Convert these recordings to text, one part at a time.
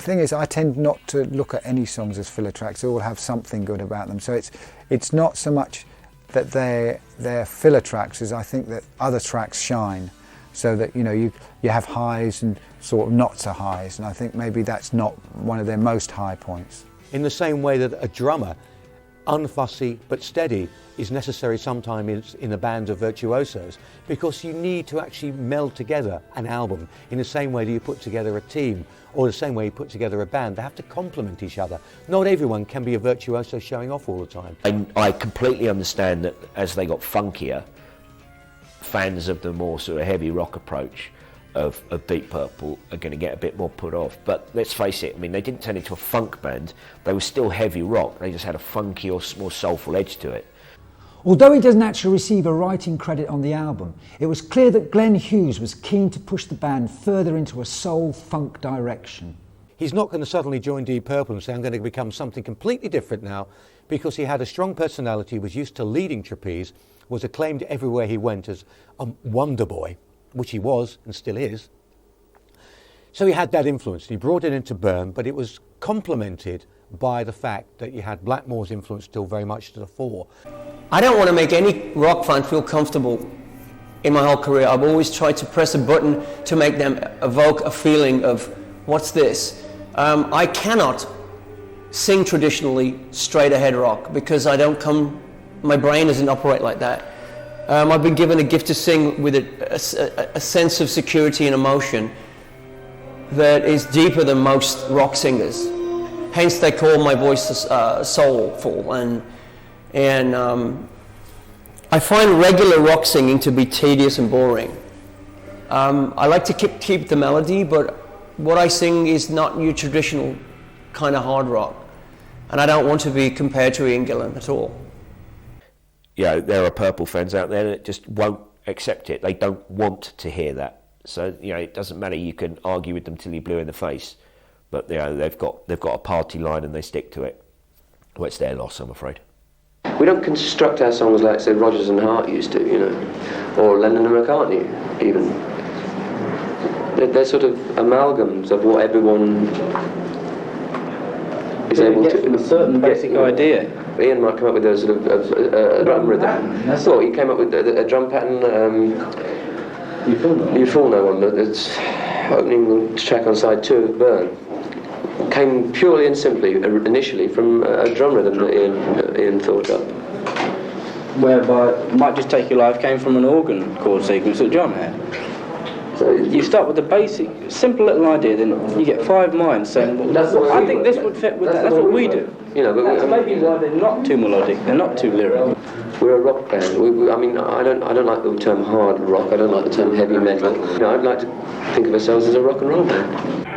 thing is, I tend not to look at any songs as filler tracks. They all have something good about them. So it's not so much that they're filler tracks as I think that other tracks shine. So that you have highs and sort of not so highs, and I think maybe that's not one of their most high points. In the same way that a drummer, unfussy but steady, is necessary sometimes in a band of virtuosos, because you need to actually meld together an album in the same way that you put together a team, or the same way you put together a band. They have to complement each other. Not everyone can be a virtuoso showing off all the time. I completely understand that as they got funkier, fans of the more sort of heavy rock approach of Deep Purple are going to get a bit more put off. But let's face it, I mean, they didn't turn into a funk band. They were still heavy rock. They just had a funky or more soulful edge to it. Although he doesn't actually receive a writing credit on the album, it was clear that Glenn Hughes was keen to push the band further into a soul-funk direction. He's not going to suddenly join Deep Purple and say, I'm going to become something completely different now, because he had a strong personality, was used to leading trapeze, was acclaimed everywhere he went as a wonder boy, which he was and still is. So he had that influence. He brought it into Burn, but it was complemented by the fact that you had Blackmore's influence still very much to the fore. I don't want to make any rock fan feel comfortable in my whole career. I've always tried to press a button to make them evoke a feeling of, what's this? I cannot sing traditionally straight ahead rock because my brain doesn't operate like that. I've been given a gift to sing with a sense of security and emotion that is deeper than most rock singers. Hence they call my voice soulful, and I find regular rock singing to be tedious and boring. I like to keep the melody, but what I sing is not your traditional kind of hard rock, and I don't want to be compared to Ian Gillan at all. There are Purple fans out there that just won't accept it. They don't want to hear that. So it doesn't matter. You can argue with them till you're blue in the face, but they've got a party line and they stick to it. Well, it's their loss, I'm afraid. We don't construct our songs like, say, Rodgers and Hart used to, or Lennon and McCartney, even. They're sort of amalgams of what everyone is able to... From a certain basic idea. Ian might come up with a sort of a drum rhythm. That's all. He came up with a drum pattern. You'd all know one, but it's opening track on side 2 of Burn. Came purely and simply, initially, from a drum rhythm that Ian thought up. Whereby Might Just Take Your Life came from an organ chord sequence that John had. So you start with the basic, simple little idea, then you get 5 minds saying, well, I think this would fit with that. That's what we do. That's maybe why they're not too melodic, they're not too lyrical. We're a rock band. I don't like the term hard rock. I don't like the term heavy metal. I'd like to think of ourselves as a rock and roll band.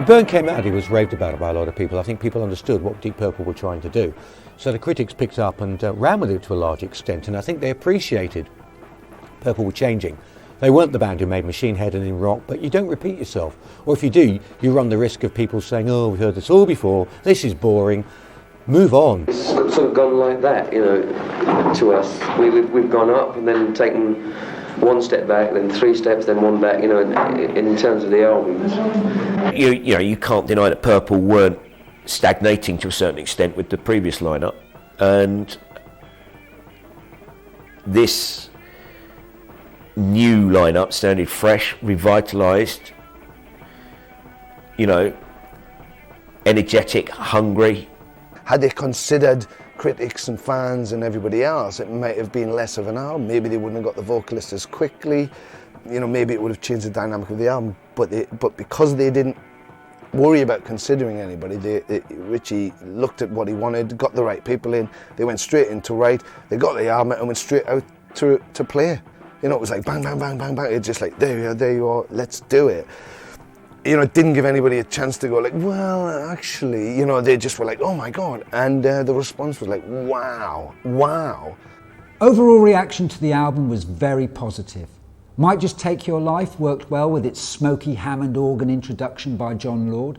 Burn came out, he was raved about by a lot of people. I think people understood what Deep Purple were trying to do. So the critics picked up and ran with it to a large extent, and I think they appreciated Purple were changing. They weren't the band who made Machine Head and in rock, but you don't repeat yourself. Or if you do, you run the risk of people saying, oh, we've heard this all before, this is boring, move on. It's sort of gone like that, to us. We've gone up and then taken 1 step back, then 3 steps, then 1 back, in terms of the albums. You can't deny that Purple weren't stagnating to a certain extent with the previous lineup, and this new lineup sounded fresh, revitalised, energetic, hungry. Had they considered critics and fans and everybody else, it might have been less of an album. Maybe they wouldn't have got the vocalist as quickly. You know, maybe it would have changed the dynamic of the album. But because they didn't worry about considering anybody, Richie looked at what he wanted, got the right people in. They went straight in to write. They got the album and went straight out to play. You know, it was like bang, bang, bang, bang, bang. It's just like there you are. Let's do it. You know, it didn't give anybody a chance to go like, well, actually, you know, they just were like, oh my God. And the response was like, wow, wow. Overall reaction to the album was very positive. Might Just Take Your Life worked well with its smoky Hammond organ introduction by John Lord.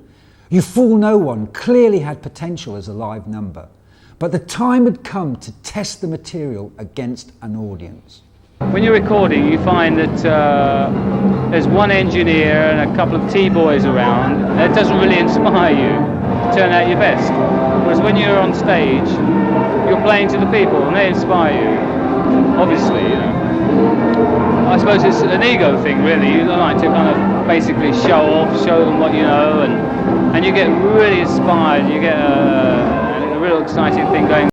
You Fool No One clearly had potential as a live number, but the time had come to test the material against an audience. When you're recording, you find that there's one engineer and a couple of T-boys around, and it doesn't really inspire you to turn out your best. Whereas when you're on stage, you're playing to the people and they inspire you, obviously, you know. I suppose it's an ego thing, really. You like to kind of basically show them what you know, and you get really inspired, you get a real exciting thing going.